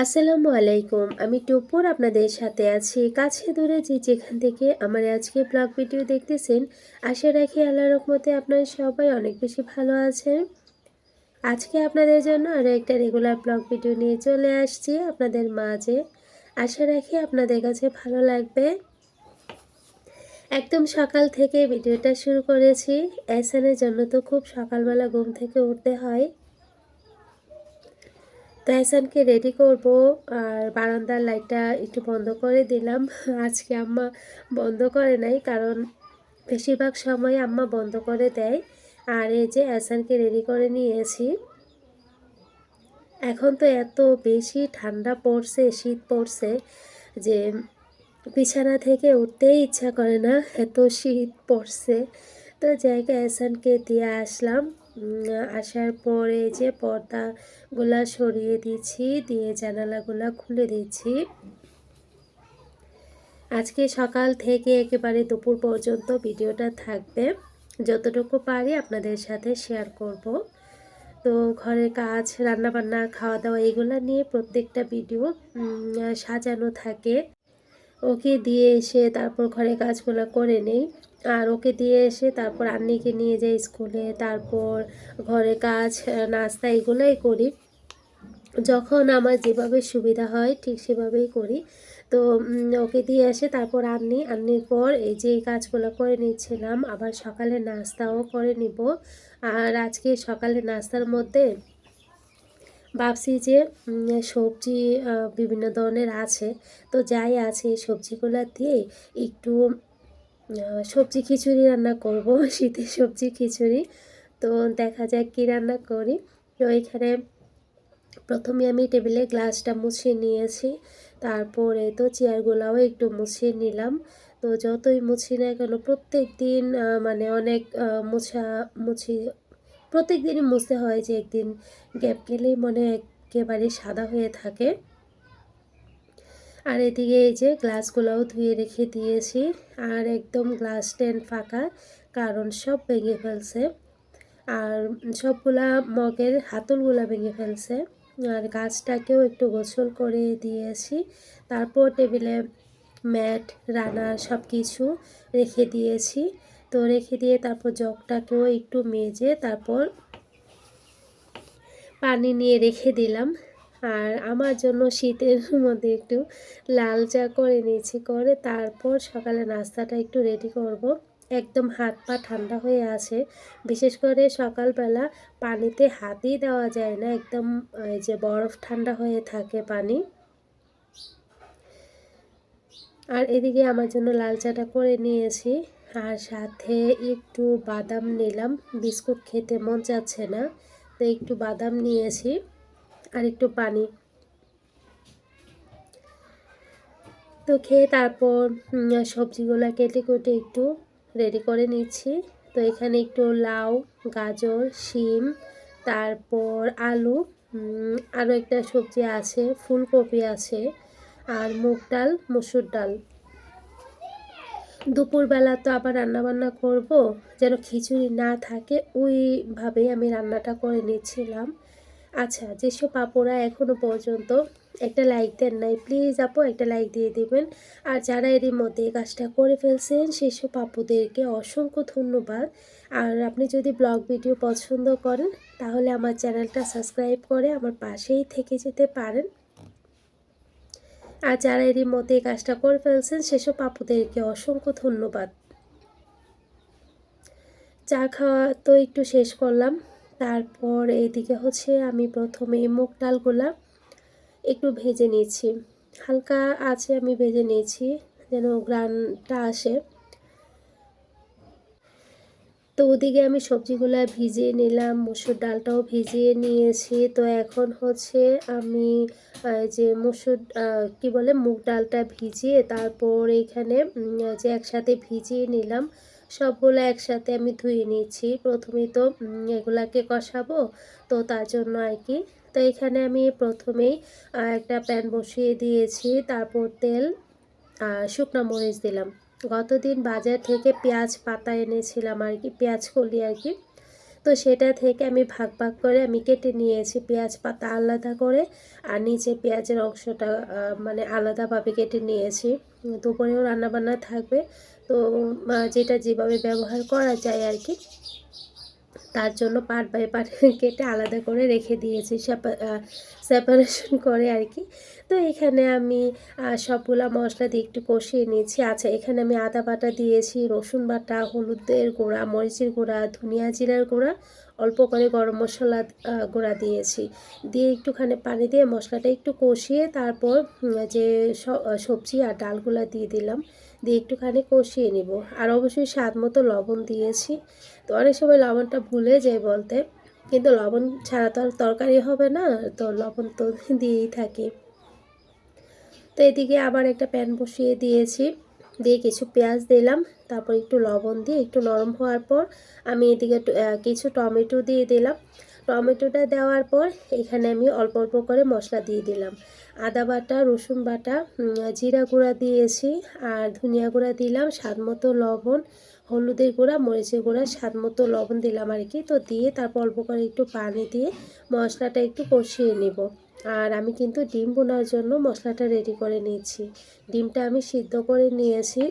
আসসালামু আলাইকুম। আমি টুপুর আপনাদের সাথে আছি। কাছে দূরে যে যেখান থেকে আমার আজকে ব্লগ ভিডিও দেখতেছেন, আশা রাখি আল্লাহর রহমতে আপনারা সবাই অনেক বেশি ভালো আছেন। আজকে আপনাদের জন্য আরও একটা রেগুলার ব্লগ ভিডিও নিয়ে চলে আসছি আপনাদের মাঝে। আশা রাখি আপনাদের কাছে ভালো লাগবে। একদম সকাল থেকে ভিডিওটা শুরু করেছি। এহসানের জন্য তো খুব সকালবেলা ঘুম থেকে উঠতে হয়। তো এহসানকে রেডি করব, আর বারান্দার লাইটটা একটু বন্ধ করে দিলাম। আজকে আম্মা বন্ধ করে নাই, কারণ বেশিরভাগ সময় আম্মা বন্ধ করে দেয়। আর এই যে এহসানকে রেডি করে নিয়েছি। এখন তো এত বেশি ঠান্ডা পড়ছে, শীত পড়ছে যে বিছানা থেকে উঠতেই ইচ্ছা করে না, এত শীত পড়ছে। তো জায়গায় এহসানকে দিয়ে আসলাম। আসার পরে যে পর্দাগুলা সরিয়ে দিচ্ছি, দিয়ে জানালাগুলা খুলে দিচ্ছি। আজকে সকাল থেকে একেবারে দুপুর পর্যন্ত ভিডিওটা থাকবে, যতটুকু পারি আপনাদের সাথে শেয়ার করব। তো ঘরের কাজ, রান্নাবান্না, খাওয়া দাওয়া এগুলো নিয়ে প্রত্যেকটা ভিডিও সাজানো থাকে। ওকে দিয়ে এসে তারপর ঘরের কাজগুলো করে নেই, আর ওকে দিয়ে এসে তারপর আন্নিকে নিয়ে যাই স্কুলে, তারপর ঘরের কাজ, নাস্তা এগুলোই করি। যখন আমার যেভাবে সুবিধা হয় ঠিক সেভাবেই করি। তো ওকে দিয়ে এসে তারপর আন্নির পর এই যে এই কাজগুলো করে নিচ্ছিলাম, আবার সকালে নাস্তাও করে নিব। আর আজকে সকালে নাস্তার মধ্যে ভাবছি যে সবজি বিভিন্ন ধরনের আছে, তো যাই আছে এই সবজিগুলো দিয়ে একটু সবজি খিচুড়ি রান্না করব। শীতের সবজি খিচুড়ি। তো দেখা যাক কি রান্না করি। তো এখানে প্রথমে আমি টেবিলে গ্লাসটা মুছিয়ে নিয়েছি, তারপরে তো চেয়ারগুলোও একটু মুছিয়ে নিলাম। তো যতই মুছি না কেন প্রত্যেক দিন মানে অনেক মুছি প্রত্যেক দিনই মুছতে হয়, যে একদিন গ্যাপ গেলেই মনে একেবারে সাদা হয়ে থাকে। আর এদিকে এই যে গ্লাসগুলোও ধুয়ে রেখে দিয়েছি, আর একদম গ্লাস স্ট্যান্ড ফাঁকা, কারণ সব ভেঙে ফেলছে। আর সবগুলা মগের হাতলগুলা ভেঙে ফেলছে। আর গাছটাকেও একটু গোসল করে দিয়েছি। তারপর টেবিলে ম্যাট, রান্নার সব কিছু রেখে দিয়েছি। তো রেখে দিয়ে তারপর জগটাকেও একটু মেজে তারপর পানি নিয়ে রেখে দিলাম। আর আমার জন্য শীতের মধ্যে একটু লাল চা করে নিয়েছি, করে তারপর সকালে নাস্তাটা একটু রেডি করব। একদম হাত পা ঠান্ডা হয়ে আছে, বিশেষ করে সকালবেলা পানিতে হাতই দেওয়া যায় না, একদম এই যে বরফ ঠান্ডা হয়ে থাকে পানি। আর এদিকে আমার জন্য লাল চাটা করে নিয়েছি, আর সাথে একটু বাদাম নিলাম। বিস্কুট খেতে মন চাচ্ছে না, তো একটু বাদাম নিয়েছি আর একটু পানি। তো খেয়ে তারপর সবজিগুলো কেটে কুটে একটু রেডি করে নিচ্ছি। তো এখানে একটু লাউ, গাজর, শিম, তারপর আলু, আরও একটা সবজি আছে, ফুলকপি আছে, আর মুগ ডাল, মসুর ডাল। দুপুরবেলা তো আবার রান্নাবান্না করব, যেন খিচুড়ি না থাকে ওইভাবেই আমি রান্নাটা করে নিচ্ছিলাম। আচ্ছা, যেসব আপুরা এখনও পর্যন্ত একটা লাইক দেন নাই, প্লিজ আপু একটা লাইক দিয়ে দিবেন। আর যারা এরই মধ্যে এই কাজটা করে ফেলছেন সেসব আপুদেরকে অসংখ্য ধন্যবাদ। আর আপনি যদি ব্লগ ভিডিও পছন্দ করেন তাহলে আমার চ্যানেলটা সাবস্ক্রাইব করে আমার পাশেই থেকে যেতে পারেন। আর যারা এরই মধ্যে এই কাজটা করে ফেলছেন সেসব আপুদেরকে অসংখ্য ধন্যবাদ। চা খাওয়া তো একটু শেষ করলাম। তারপর এইদিকে হচ্ছে আমি প্রথমে মুগ ডালগুলা একটু ভেজে নিয়েছি, হালকা আছে আমি ভেজে নিয়েছি যেন গ্রানটা আসে। তো ওদিকে আমি সবজিগুলা ভিজিয়ে নিলাম, মসুর ডালটাও ভিজিয়ে নিয়েছি। তো এখন হচ্ছে আমি যে কি বলে মুগ ডালটা ভিজিয়ে তারপর এইখানে যে একসাথে ভিজিয়ে নিলাম, সবগুলো একসাথে আমি ধুয়ে নিচ্ছি। প্রথমেই তো এগুলাকে কষাবো, তো তার জন্য আর কি। তো এখানে আমি প্রথমেই একটা প্যান বসিয়ে দিয়েছি, তারপর তেল আর শুকনো মরিচ দিলাম। গতদিন বাজার থেকে পেঁয়াজ পাতা এনেছিলাম আর কি, পেঁয়াজ কলি আর কি। তো তো সেটা থেকে আমি ভাগ ভাগ করে আমি কেটে নিয়েছি পেঁয়াজ পাতা আলাদা করে, আর নিচে পেঁয়াজের অংশটা মানে আলাদাভাবে কেটে নিয়েছি। দুপুরেও রান্নাবান্না থাকবে, তো যেটা যেভাবে ব্যবহার করা যায় আর কি, তার জন্য পার্ট বাই পার্ট কেটে আলাদা করে রেখে দিয়েছি, সেপারেশন করে আর কি। তো এখানে আমি সবগুলা মশলা দিয়ে একটু কষিয়ে নিয়েছি। আচ্ছা, এখানে আমি আদা বাটা দিয়েছি, রসুন বাটা, হলুদের গুঁড়া, মরিচের গুঁড়া, ধনিয়া জিরার গুঁড়া, অল্প করে গরম মশলা গুঁড়া দিয়েছি। দিয়ে একটুখানি পানি দিয়ে মশলাটা একটু কষিয়ে তারপর যে সবজি আর ডালগুলা দিয়ে দিলাম, দিয়ে একটুখানি কষিয়ে নিব। আর অবশ্যই স্বাদ মতো লবণ দিয়েছি। তো অনেক সময় লবণটা ভুলে যাই বলতে, কিন্তু লবণ ছাড়া তো আর তরকারি হবে না, তো লবণ তো দিয়েই থাকি। তো এদিকে আবার একটা প্যান বসিয়ে দিয়েছি, দিয়ে কিছু পেঁয়াজ দিলাম, তারপর একটু লবণ দিয়ে একটু নরম হওয়ার পর আমি এদিকে কিছু টমেটো দিয়ে দিলাম। টমেটোটা দেওয়ার পর এখানে আমি অল্প অল্প করে মশলা দিয়ে দিলাম। আদা বাটা, রসুন বাটা, জিরা গুঁড়া দিয়েছি, আর ধনিয়া গুঁড়া দিলাম, স্বাদ মতো লবণ, হলুদের গুঁড়া, মরিচের গুঁড়া, স্বাদ মতো লবণ দিলাম আর কি। তো দিয়ে তারপর অল্প করে একটু পানি দিয়ে মশলাটা একটু কষিয়ে নেব। আর আমি কিন্তু ডিম বোনার জন্য মশলাটা রেডি করে নিয়েছি। ডিমটা আমি সিদ্ধ করে নিয়েছি।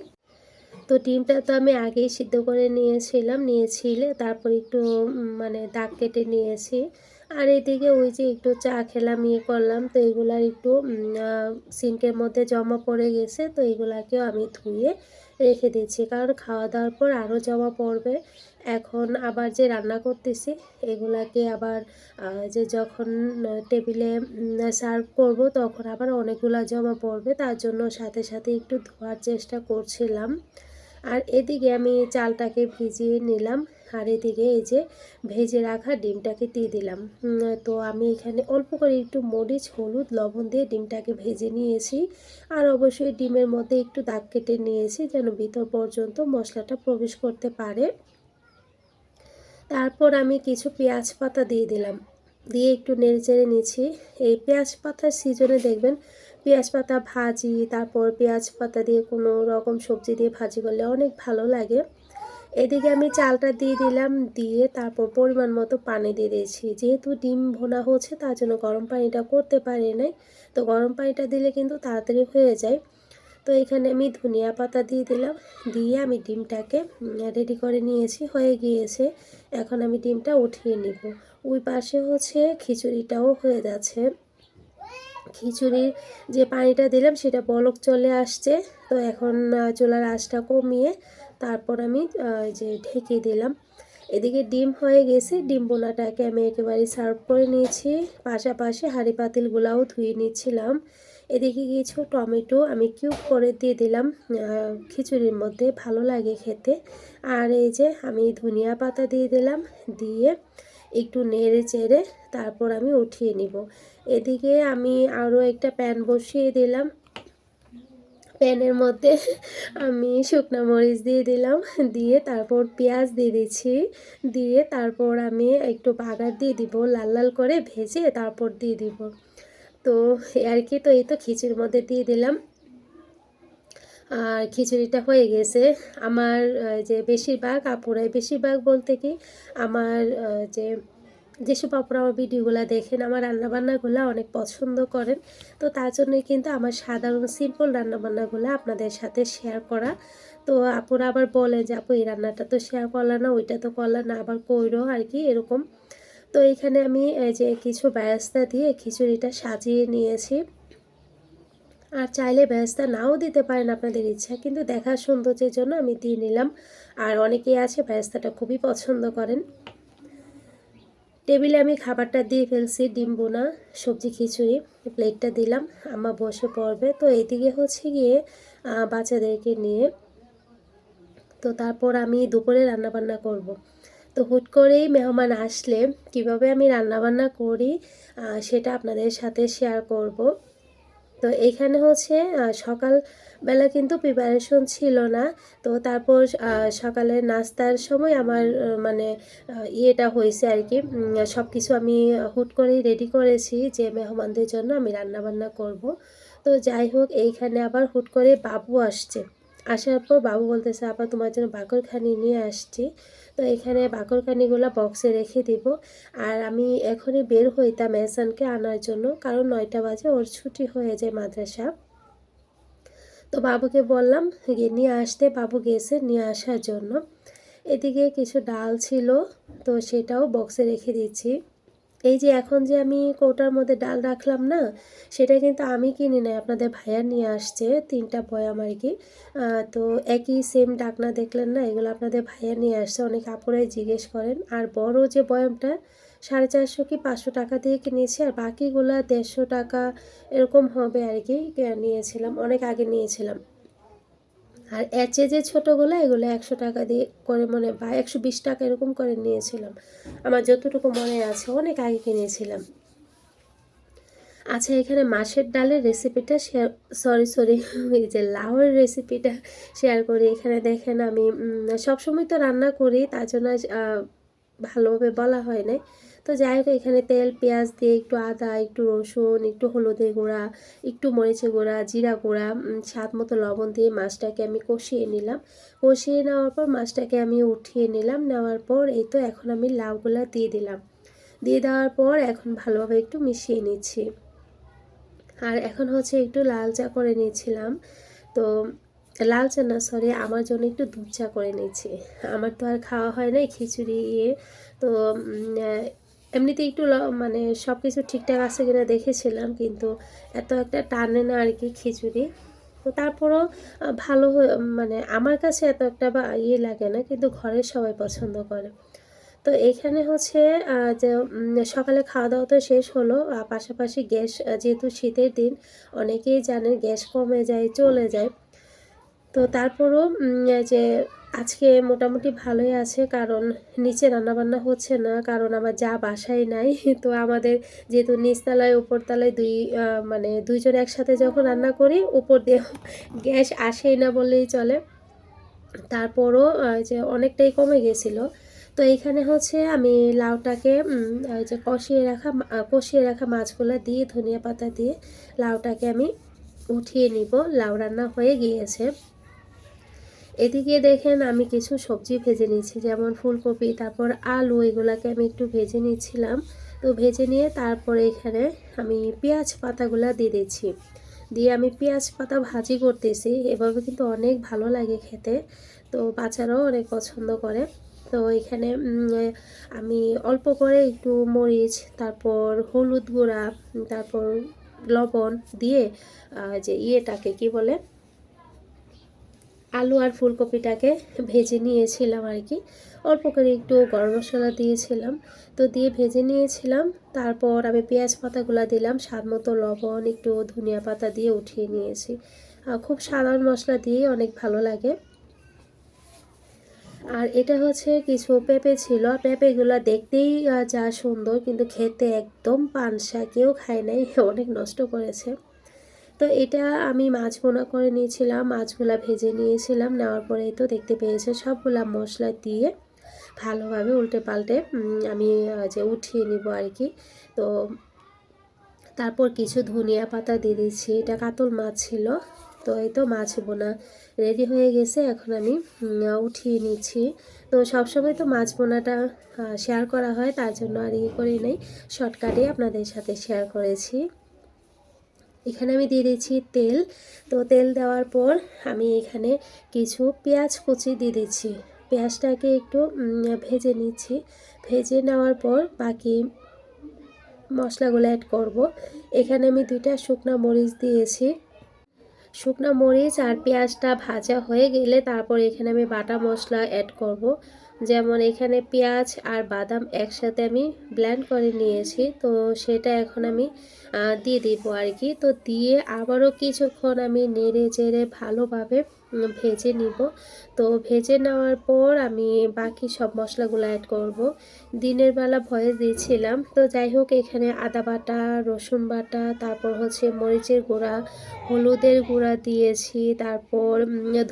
তো ডিমটা তো আমি আগেই সিদ্ধ করে নিয়েছিলে, তারপর একটু মানে দাগ কেটে নিয়েছি। আর এদিকে ওই যে একটু চা খেলাম, করলাম, তো এগুলার একটু সিঙ্কের মধ্যে জমা পড়ে গেছে, তো এগুলাকেও আমি ধুয়ে রেখে দিচ্ছি, কারণ খাওয়া দাওয়ার পর আরও জমা পড়বে। এখন আবার যে রান্না করতেছি এগুলাকে আবার যে যখন টেবিলে সার্ভ করব তখন আবার অনেকগুলা জমা পড়বে, তার জন্য সাথে সাথে একটু ধোয়ার চেষ্টা করছিলাম। আর এদিকে আমি চালটাকে ভিজিয়ে নিলাম, আর এদিকে এই যে ভেজে রাখা ডিমটাকে দিয়ে দিলাম। তো আমি এখানে অল্প করে একটু মরিচ, হলুদ, লবণ দিয়ে ডিমটাকে ভেজে নিয়েছি। আর অবশ্যই ডিমের মধ্যে একটু দাগ কেটে নিয়েছি যেন ভিতর পর্যন্ত মশলাটা প্রবেশ করতে পারে। তারপর আমি কিছু পেঁয়াজ পাতা দিয়ে দিলাম, দিয়ে একটু নেড়েচেড়ে নিচ্ছি। এই পেঁয়াজ পাতার সিজনে দেখবেন পেঁয়াজ পাতা ভাজি, তারপর পেঁয়াজ পাতা দিয়ে কোনো রকম সবজি দিয়ে ভাজি করলে অনেক ভালো লাগে। এদিকে আমি চালটা দিয়ে দিলাম, দিয়ে তারপর পরিমাণ মতো পানি দিয়ে দিয়েছি। যেহেতু ডিম ভোনা হচ্ছে তার জন্য গরম পানিটা করতে পারি নাই, তো গরম পানিটা দিলে কিন্তু তাড়াতাড়ি হয়ে যায়। তো এখানে আমি ধনিয়া পাতা দিয়ে দিলাম, দিয়ে আমি ডিমটাকে রেডি করে নিয়েছি, হয়ে গিয়েছে। এখন আমি ডিমটা উঠিয়ে নিব। ওই পাশে হচ্ছে খিচুড়িটাও হয়ে যাচ্ছে। খিচুড়ির যে পানিটা দিলাম সেটা বলক চলে আসছে, তো এখন চুলার আঁচটা কমিয়ে তারপর আমি যে ঢেকে দিলাম। এদিকে ডিম হয়ে গেছে, ডিম বোনাটাকে আমি একেবারে সার্ভ করে নিয়েছি, পাশাপাশি হাঁড়ি পাতিলগুলাও ধুয়ে নিচ্ছিলাম। এদিকে কিছু টমেটো আমি কিউব করে দিয়ে দিলাম খিচুড়ির মধ্যে, ভালো লাগে খেতে। আর এই যে আমি ধনিয়া পাতা দিয়ে দিলাম, দিয়ে একটু নেড়ে চেড়ে তারপর আমি উঠিয়ে নিব। এদিকে আমি আরও একটা প্যান বসিয়ে দিলাম, প্যানের মধ্যে আমি শুকনো মরিচ দিয়ে দিলাম, দিয়ে তারপর পেঁয়াজ দিয়ে দিচ্ছি, দিয়ে তারপর আমি একটু বাগার দিয়ে দিব, লাল লাল করে ভেজে তারপর দিয়ে দিব। তো আর কি, তো এই তো খিচুড়ির মধ্যে দিয়ে দিলাম। আর খিচুড়িটা হয়ে গেছে। আমার যে বেশিরভাগ আপুরাই, বেশিরভাগ বলতে কি আমার যেসব আপুরা আমার ভিডিওগুলো দেখেন, আমার রান্নাবান্নাগুলো অনেক পছন্দ করেন। তো তার জন্যই কিন্তু আমার সাধারণ সিম্পল রান্নাবান্নাগুলো আপনাদের সাথে শেয়ার করা। তো আপুরা আবার বলে যে আপু এই রান্নাটা তো শেয়ার করলা না, ওইটা তো করলা না, আবার কইরো আর কি, এরকম। তো এখানে আমি যে কিছু বেরেস্তা দিয়ে খিচুড়িটা সাজিয়ে নিয়েছি। আর চাইলে বেরেস্তা নাও দিতে পারেন, আপনাদের ইচ্ছা, কিন্তু দেখার সৌন্দর্যের জন্য আমি দিয়ে নিলাম। আর অনেকেই আছে বেরেস্তাটা খুবই পছন্দ করেন। টেবিলে আমি খাবারটা দিয়ে ফেলছি, ডিম বোনা, সবজি, খিচুড়ি, প্লেটটা দিলাম, আম্মা বসে পড়বে। তো এইদিকে হচ্ছে গিয়ে বাচ্চাদেরকে নিয়ে, তো তারপর আমি দুপুরে রান্নাবান্না করব। তো হুট করেই মেহমান আসলে কিভাবে আমি রান্নাবান্না করি সেটা আপনাদের সাথে শেয়ার করব। তো এখানে হচ্ছে সকালবেলা কিন্তু প্রিপারেশন ছিল না। তো তারপর সকালের নাস্তার সময় আমার মানে ইয়েটা হয়েছে আর কি, সব কিছু আমি হুট করেই রেডি করেছি যে মেহমানদের জন্য আমি রান্নাবান্না করব। তো যাই হোক, এইখানে আবার হুট করে বাবু আসছে, আসার পর বাবু বলতেছে, আপা তোমার জন্য বাকরখানি নিয়ে আসছি। তো এখানে বাকরখানিগুলো বক্সে রেখে দিব। আর আমি এখনই বের হইতাম এহসানকে আনার জন্য, কারণ 9টা বাজে ওর ছুটি হয়ে যায় মাদ্রাসা। তো বাবুকে বললাম গিয়ে নিয়ে আসতে, বাবু গেছে নিয়ে আসার জন্য। এদিকে কিছু ডাল ছিল, তো সেটাও বক্সে রেখে দিচ্ছি। এই যে এখন যে আমি কৌটার মধ্যে ডাল রাখলাম না, সেটা কিন্তু আমি কিনি নাই, আপনাদের ভাইয়া নিয়ে আসছে 3টা বয়াম আর কি। তো একই সেম ডাকনা দেখলেন না, এগুলো আপনাদের ভাইয়া নিয়ে আসছে। অনেক আপুরাই জিজ্ঞেস করেন। আর বড় যে বয়ামটা 450 কি 500 টাকা দিয়ে কিনেছি, আর বাকিগুলা 150 টাকা এরকম হবে আর কি নিয়েছিলাম, অনেক আগে নিয়েছিলাম। আর এর চেয়ে যে ছোটোগুলো এগুলো 100 টাকা দিয়ে করে মনে, বা 120 টাকা এরকম করে নিয়েছিলাম, আমার যতটুকু মনে আছে, অনেক আগে কিনেছিলাম। আচ্ছা, এখানে মাছের ডালের রেসিপিটা শেয়ার, সরি এই যে লাউয়ের রেসিপিটা শেয়ার করি। এখানে দেখেন আমি সবসময় তো রান্না করি, তার জন্য ভালোভাবে বলা হয় নাই। তো যাই হোক, এখানে তেল পেঁয়াজ দিয়ে একটু আদা, একটু রসুন, একটু হলুদের গুঁড়া, একটু মরিচের গুঁড়া, জিরা গুঁড়া, স্বাদ মতো লবণ দিয়ে মাছটাকে আমি কষিয়ে নিলাম। কষিয়ে নেওয়ার পর মাছটাকে আমি উঠিয়ে নিলাম। নেওয়ার পর এই তো এখন আমি লাউগুলা দিয়ে দিলাম। দিয়ে দেওয়ার পর এখন ভালোভাবে একটু মিশিয়ে নিচ্ছি। আর এখন হচ্ছে একটু লাল চা করে নিয়েছিলাম। তো লাল চা না, সরি, আমার জন্য একটু দুধ চা করে নিয়েছি। আমার তো আর খাওয়া হয় নাই খিচুড়ি ইয়ে। তো এমনিতে একটু মানে সব কিছু ঠিকঠাক আছে কিনা দেখেছিলাম, কিন্তু এত একটা টানে না আর কি খিচুড়ি। তো তারপরও ভালো মানে আমার কাছে এত একটা বা ইয়ে লাগে না, কিন্তু ঘরের সবাই পছন্দ করে। তো এখানে হচ্ছে যে সকালে খাওয়া দাওয়া তো শেষ হলো। পাশাপাশি গ্যাস, যেহেতু শীতের দিন অনেকেই জানেন গ্যাস কমে যায়, চলে যায়। তো তারপরও যে আজকে মোটামুটি ভালোই আছে, কারণ নিচে রান্নাবান্না হচ্ছে না, কারণ আমার যা বাসায় নাই। তো আমাদের যেহেতু নিচতলায় উপরতলায় মানে দুইজন একসাথে যখন রান্না করি, উপর দিয়ে গ্যাস আসেই না বললেই চলে। তারপরও যে অনেকটাই কমে গেছিলো। তো এইখানে হচ্ছে আমি লাউটাকে ওই যে কষিয়ে রাখা মাছগুলো দিয়ে ধনিয়া পাতা দিয়ে লাউটাকে আমি উঠিয়ে নিব। লাউ রান্না হয়ে গিয়েছে। এদিকে দেখেন আমি কিছু সবজি ভেজে নিচ্ছি, যেমন ফুলকপি, তারপর আলু, এগুলাকে আমি একটু ভেজে নিচ্ছিলাম। তো ভেজে নিয়ে তারপরে এখানে আমি পেঁয়াজ পাতাগুলা দিয়ে দিচ্ছি। দিয়ে আমি পেঁয়াজ পাতা ভাজি করতেছি। এভাবে কিন্তু অনেক ভালো লাগে খেতে, তো বাচ্চারাও অনেক পছন্দ করে। তো এখানে আমি অল্প করে একটু মরিচ, তারপর হলুদ গুঁড়া, তারপর লবণ দিয়ে যে ইয়েটাকে কি বলে, আলু আর ফুলকপিটাকে ভেজে নিয়েছিলাম আর কি। অল্প করে একটু গরম মশলা দিয়েছিলাম। তো দিয়ে ভেজে নিয়েছিলাম। তারপর আমি পেঁয়াজ পাতাগুলো দিলাম, স্বাদ মতো লবণ, একটু ধনিয়া পাতা দিয়ে উঠিয়ে নিয়েছি। খুব সাধারণ মশলা দিয়ে অনেক ভালো লাগে। আর এটা হচ্ছে কিছু পেঁপে ছিল, পেঁপেগুলো দেখতেই যা সুন্দর, কিন্তু খেতে একদম পানসা, কেউ খায় নাই, অনেক নষ্ট করেছে। তো এটা আমি মাছ ভুনা করে নিয়েছিলাম, মাছগুলা ভেজে নিয়েছিলাম। নেওয়ার পরেই তো দেখতে পেয়েছে সবগুলা মশলা দিয়ে ভালোভাবে উল্টে পাল্টে আমি যে উঠিয়ে নিব আর কি। তো তারপর কিছু ধনিয়া পাতা দিয়ে দিচ্ছি। এটা কাতল মাছ ছিল। তো এই তো মাছ বোনা রেডি হয়ে গেছে, এখন আমি উঠিয়ে নিচ্ছি। তো সবসময় তো মাছ বোনাটা শেয়ার করা হয়, তার জন্য আর ইয়ে করি নাই, শর্টকাটে আপনাদের সাথে শেয়ার করেছি। এখানে আমি দিয়ে দিচ্ছি তেল। তো তেল দেওয়ার পর আমি এখানে কিছু পেঁয়াজ কুচি দিয়ে দিচ্ছি। পেঁয়াজটাকে একটু ভেজে নিচ্ছি। ভেজে নেওয়ার পর বাকি মশলাগুলো অ্যাড করব। এখানে আমি 2টা শুকনো মরিচ দিয়েছি। শুকনো মরিচ আর পেঁয়াজটা ভাজা হয়ে গেলে তারপর এখানে আমি বাটা মশলা অ্যাড করব। যেমন এখানে পেঁয়াজ আর বাদাম একসাথে আমি ব্লেন্ড করে নিয়েছি, তো সেটা এখন আমি দিয়ে দিব আর কি। তো দিয়ে আবারও কিছুক্ষণ আমি নেড়ে চেড়ে ভালোভাবে ভেজে নিব। তো ভেজে নেওয়ার পর আমি বাকি সব মশলাগুলো অ্যাড করব। দিনের বেলা ভয়েস দিয়েছিলাম, তো যাই হোক, এখানে আদা বাটা, রসুন বাটা, তারপর হচ্ছে মরিচের গুঁড়া, হলুদের গুঁড়া দিয়েছি, তারপর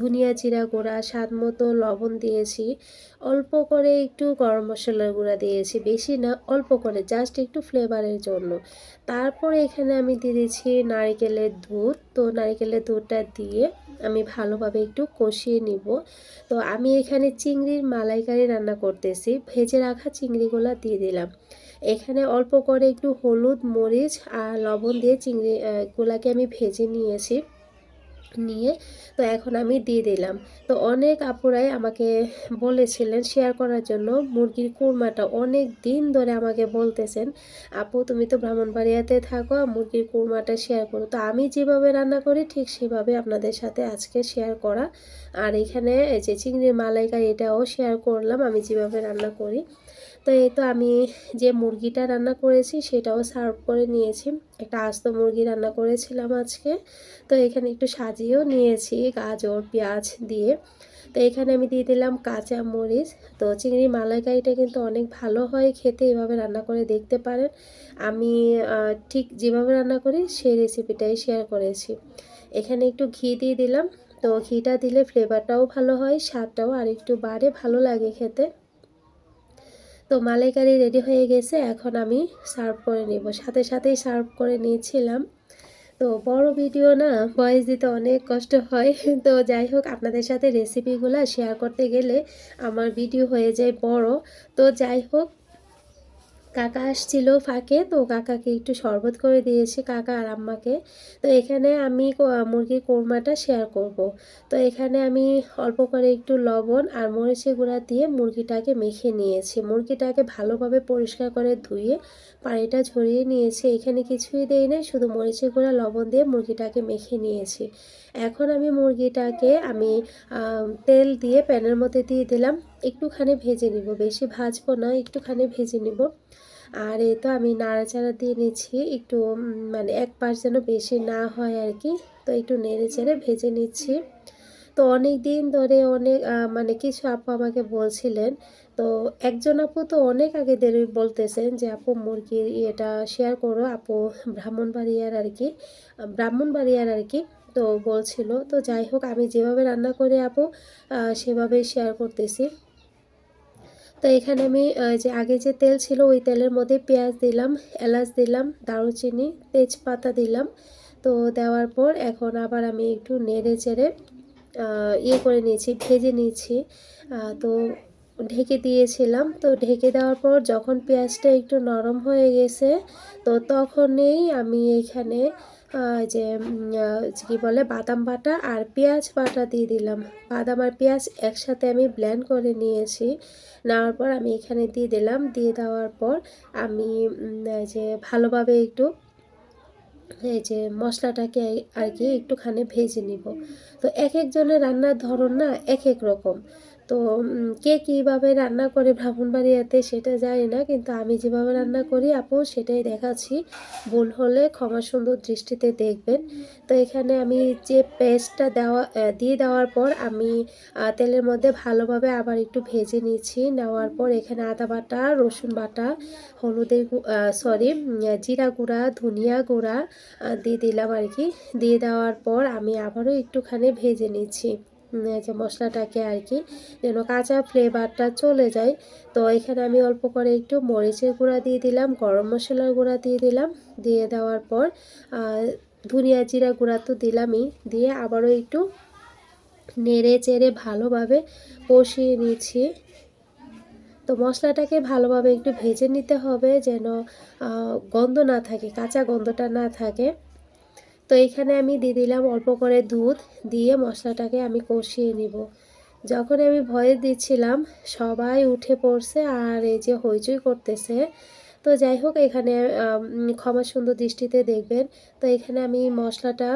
ধনিয়া জিরা গুঁড়া, স্বাদ মতো লবণ দিয়েছি, অল্প করে একটু গরম মশলার গুঁড়া দিয়েছি, বেশি না, অল্প করে, জাস্ট একটু ফ্লেভারের জন্য। তারপর এখানে আমি দিয়ে দিয়েছি নারকেলের দুধ। তো নারকেলের দুধটা দিয়ে আমি ভালোভাবে একটু কষিয়ে নিব। তো আমি এখানে চিংড়ির মালাইকারি রান্না করতেছি। ভেজে রাখা চিংড়িগুলা দিয়ে দিলাম। এখানে অল্প করে একটু হলুদ, মরিচ আর লবণ দিয়ে চিংড়ি গুলাকে আমি ভেজে নিয়েছি। নিয়ে তো এখন আমি দিয়ে দিলাম। তো অনেক আপুরাই আমাকে বলেছিলেন শেয়ার করার জন্য মুরগির কুরমাটা, অনেক দিন ধরে আমাকে বলতেছেন, আপু তুমি তো ব্রাহ্মণবাড়িয়াতে থাকো, মুরগির কুরমাটা শেয়ার করো। তো আমি যেভাবে রান্না করি ঠিক সেভাবে আপনাদের সাথে আজকে শেয়ার করা। আর এখানে এই যে চিংড়ির মালাইকারি এটাও শেয়ার করলাম আমি যেভাবে রান্না করি। তো এই তো আমি যে মুরগিটা রান্না করেছি সেটাও সার্ভ করে নিয়েছি। একটা আস্ত মুরগি রান্না করেছিলাম আজকে। তো এখানে একটু সাজিয়েও নিয়েছি গাজর, পেঁয়াজ দিয়ে। তো এখানে আমি দিয়ে দিলাম কাঁচা মরিচ। তো চিংড়ি মালাইকারিটা কিন্তু অনেক ভালো হয় খেতে, এভাবে রান্না করে দেখতে পারেন। আমি ঠিক যেভাবে রান্না করি সেই রেসিপিটাই শেয়ার করেছি। এখানে একটু ঘি দিয়ে দিলাম। তো ঘিটা দিলে ফ্লেভারটাও ভালো হয়, স্বাদটাও আরেকটু বাড়ে, ভালো লাগে খেতে। তো মালাইকারি রেডি হয়ে গেছে, এখন আমি সার্ভ করে নেব। সাথে সাথেই সার্ভ করে নিয়েছিলাম। তো বড় ভিডিও না, ভয়েস দিতে অনেক কষ্ট হয়। তো যাই হোক, আপনাদের সাথে রেসিপিগুলো শেয়ার করতে গেলে আমার ভিডিও হয়ে যায় বড়। তো যাই হোক, কাকা আসছিল ফাঁকে, তো কাকাকে একটু শরবত করে দিয়েছি, কাকা আর আম্মাকে। তো এখানে আমি মুরগির কোরমাটা শেয়ার করব। তো এখানে আমি অল্প করে একটু লবণ আর মরিচের গুঁড়া দিয়ে মুরগিটাকে মেখে নিয়েছি। মুরগিটাকে ভালোভাবে পরিষ্কার করে ধুয়ে পানিটা ঝরিয়ে নিয়েছি। এখানে কিছুই দেই নাই, শুধু মরিচের গুঁড়া, লবণ দিয়ে মুরগিটাকে মেখে নিয়েছি। এখন আমি মুরগিটাকে তেল দিয়ে প্যানের মধ্যে দিয়ে দিলাম। একটুখানি ভেজে নিব, বেশি ভাজবো না, একটুখানি ভেজে নিব। আর এই তো আমি নাড়াচাড়া দিয়ে নিচ্ছি একটু, মানে এক পাশ যেন বেশি না হয় আর কি। তো একটু নেড়ে চেড়ে ভেজে নিচ্ছি। তো অনেক দিন ধরে অনেক মানে কিছু আপু আমাকে বলছিলেন। তো একজন আপু তো অনেক আগে ধরে বলতেছেন যে আপু মুরগির ইয়েটা শেয়ার করো, আপু ব্রাহ্মণবাড়িয়ার আর কি, ব্রাহ্মণবাড়িয়ার আর কি। তো বলছিল, তো যাই হোক আমি যেভাবে রান্না করি আপু সেভাবেই শেয়ার করতেছি। তো এখানে আমি যে আগে যে তেল ছিল ওই তেলের মধ্যে পেঁয়াজ দিলাম, এলাচ দিলাম, দারুচিনি, তেজপাতা দিলাম। তো দেওয়ার পর এখন আবার আমি একটু নেড়ে চেড়ে ইয়ে করে নিয়েছি, ভেজে নিয়েছি। তো ঢেকে দিয়েছিলাম। তো ঢেকে দেওয়ার পর যখন পেঁয়াজটা একটু নরম হয়ে গেছে, তো তখনই আমি এইখানে কী বলে বাদাম বাটা আর পেঁয়াজ বাটা দিয়ে দিলাম। বাদাম আর পেঁয়াজ একসাথে আমি ব্লেন্ড করে নিয়েছি। নেওয়ার পর আমি এখানে দিয়ে দিলাম। দিয়ে দেওয়ার পর আমি ভালোভাবে একটু এই যে মশলাটাকে আর কি একটুখানি ভেজে নিব। তো এক একজনের রান্নার ধরন না এক এক রকম। তো কে কীভাবে রান্না করে ব্রাহ্মণবাড়িয়াতে সেটা জানি না, কিন্তু আমি যেভাবে রান্না করি আপু সেটাই দেখাচ্ছি। ভুল হলে ক্ষমা সুন্দর দৃষ্টিতে দেখবেন। তো এখানে আমি যে পেস্টটা দিয়ে দেওয়ার পর আমি তেলের মধ্যে ভালোভাবে আবার একটু ভেজে নিচ্ছি। নেওয়ার পর এখানে আদা বাটা, রসুন বাটা, জিরা গুঁড়া, ধনিয়া গুঁড়া দিয়ে দিলাম আর কি। দিয়ে দেওয়ার পর আমি আবারও একটুখানি ভেজে নিচ্ছি যে মশলাটাকে আর কি, যেন কাঁচা ফ্লেভারটা চলে যায়। তো এখানে আমি অল্প করে একটু মরিচের গুঁড়া দিয়ে দিলাম, গরম মশলার গুঁড়া দিয়ে দিলাম। দিয়ে দেওয়ার পর ধনিয়া জিরা গুঁড়া তো দিলামই, দিয়ে আবারও একটু নেড়ে চেড়ে ভালোভাবে কষিয়ে নিচ্ছি। তো মশলাটাকে ভালোভাবে একটু ভেজে নিতে হবে, যেন গন্ধ না থাকে, কাঁচা গন্ধটা না থাকে। তো এখানে আমি দিয়ে দিলাম অল্প করে দুধ, দিয়ে মশলাটাকে আমি কষিয়ে নিব। যখন আমি ভয়েস দিচ্ছিলাম সবাই উঠে পড়ছে আর এই যে হইচই করতেছে। তো যাই হোক, এখানে ক্ষমা সুন্দর দৃষ্টিতে দেখবেন। তো এখানে আমি মশলাটা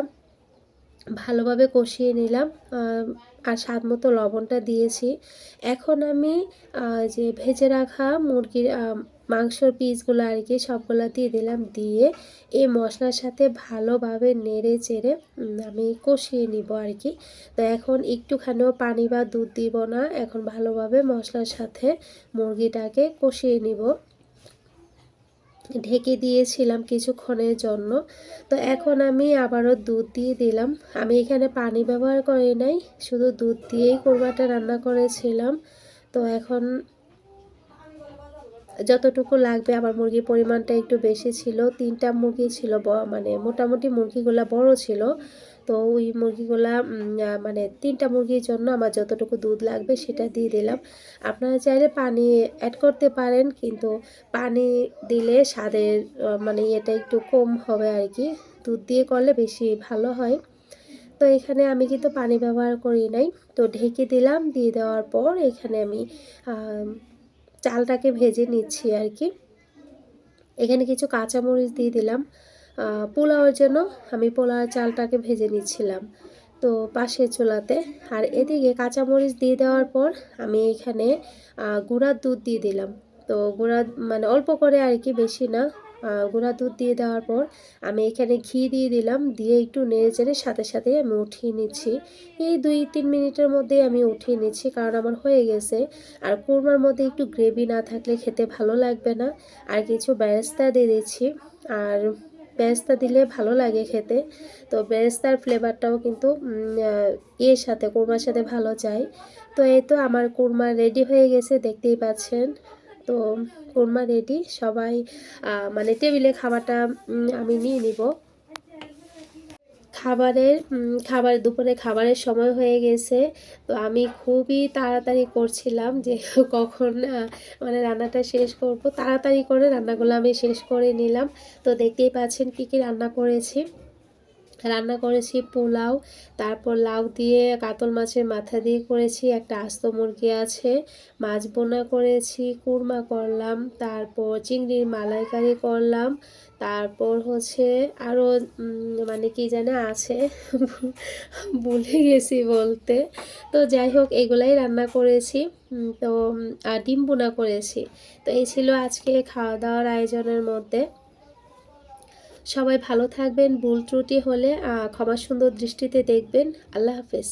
ভালোভাবে কষিয়ে নিলাম, আর স্বাদ মতো লবণটা দিয়েছি। এখন আমি যে ভেজে রাখা মুরগির মাংসর পিসগুলো আর কি সবগুলো দিয়ে দিলাম। দিয়ে এই মশলার সাথে ভালোভাবে নেড়ে চেড়ে আমি কষিয়ে নিব আর কি। তো এখন একটুখানিও পানি বা দুধ দিব না, এখন ভালোভাবে মশলার সাথে মুরগিটাকে কষিয়ে নিব। ঢেকে দিয়েছিলাম কিছুক্ষণের জন্য। তো এখন আমি আবারও দুধ দিয়ে দিলাম। আমি এখানে পানি ব্যবহার করি নাই, শুধু দুধ দিয়েই কোরমাটা রান্না করেছিলাম। তো এখন যতটুকু লাগবে, আমার মুরগির পরিমাণটা একটু বেশি ছিল, 3টা মুরগি ছিল, মানে মোটামুটি মুরগিগুলো বড় ছিল। তো ওই মুরগিগুলা মানে 3টা মুরগির জন্য আমার যতটুকু দুধ লাগবে সেটা দিয়ে দিলাম। আপনারা চাইলে পানি অ্যাড করতে পারেন, কিন্তু পানি দিলে স্বাদের মানে এটা একটু কম হবে আর কি। দুধ দিয়ে করলে বেশি ভালো হয়। তো এখানে আমি কিন্তু পানি ব্যবহার করি নাই। তো ঢেকে দিলাম, দিয়ে দেওয়ার পর এখানে আমি চালটাকে ভেজে নিচ্ছি আর কি। এখানে কিছু কাঁচামরিচ দিয়ে দিলাম পোলাওয়ের জন্য। আমি পোলাওয়ের চালটাকে ভেজে নিচ্ছিলাম তো পাশের চুলাতে। আর এদিকে কাঁচামরিচ দিয়ে দেওয়ার পর আমি এখানে গুঁড়ার দুধ দিয়ে দিলাম। তো গুঁড়া মানে অল্প করে আর কি, বেশি না। গুঁড়া দুধ দিয়ে দেওয়ার পর আমি এখানে ঘি দিয়ে দিলাম, দিয়ে একটু নেড়ে চেড়ে সাথে সাথে আমি উঠিয়ে নিচ্ছি। এই 2-3 মিনিটের মধ্যেই আমি উঠিয়ে নিচ্ছি, কারণ আমার হয়ে গেছে। আর কোরমার মধ্যে একটু গ্রেভি না থাকলে খেতে ভালো লাগবে না। আর কিছু বেরেস্তা দিয়ে দিচ্ছি, আর বেরেস্তা দিলে ভালো লাগে খেতে। তো বেরেস্তার ফ্লেভারটাও কিন্তু এর সাথে কোরমার সাথে ভালো যায়। তো এই তো আমার কোরমা রেডি হয়ে গেছে, দেখতেই পাচ্ছেন। তো কোরমা রেডি, সবাই মানে টেবিলে খাবারটা আমি নিয়ে নিব। খাবার দুপুরে খাবারের সময় হয়ে গেছে। তো আমি খুবই তাড়াতাড়ি করছিলাম যে কখন মানে রান্নাটা শেষ করব। তাড়াতাড়ি করে রান্নাগুলো আমি শেষ করে নিলাম। তো দেখতেই পাচ্ছেন কি কি রান্না করেছি পোলাও, তারপর লাউ দিয়ে কাতল মাছের মাথা দিয়ে করেছি, একটা আস্ত মুরগি আছে, মাছ বোনা করেছি, কুরমা করলাম, তারপর চিংড়ির মালাইকারি করলাম, তারপর হচ্ছে আরও মানে কি জানে আছে ভুলে গেছি বলতে। তো যাই হোক এগুলাই রান্না করেছি। তো আর ডিম বোনা করেছি। তো এই ছিল আজকে খাওয়া দাওয়ার আয়োজনের মধ্যে। সবাই ভালো থাকবেন, ভুল ত্রুটি হলে ক্ষমা সুন্দর দৃষ্টিতে দেখবেন। আল্লাহ হাফেজ।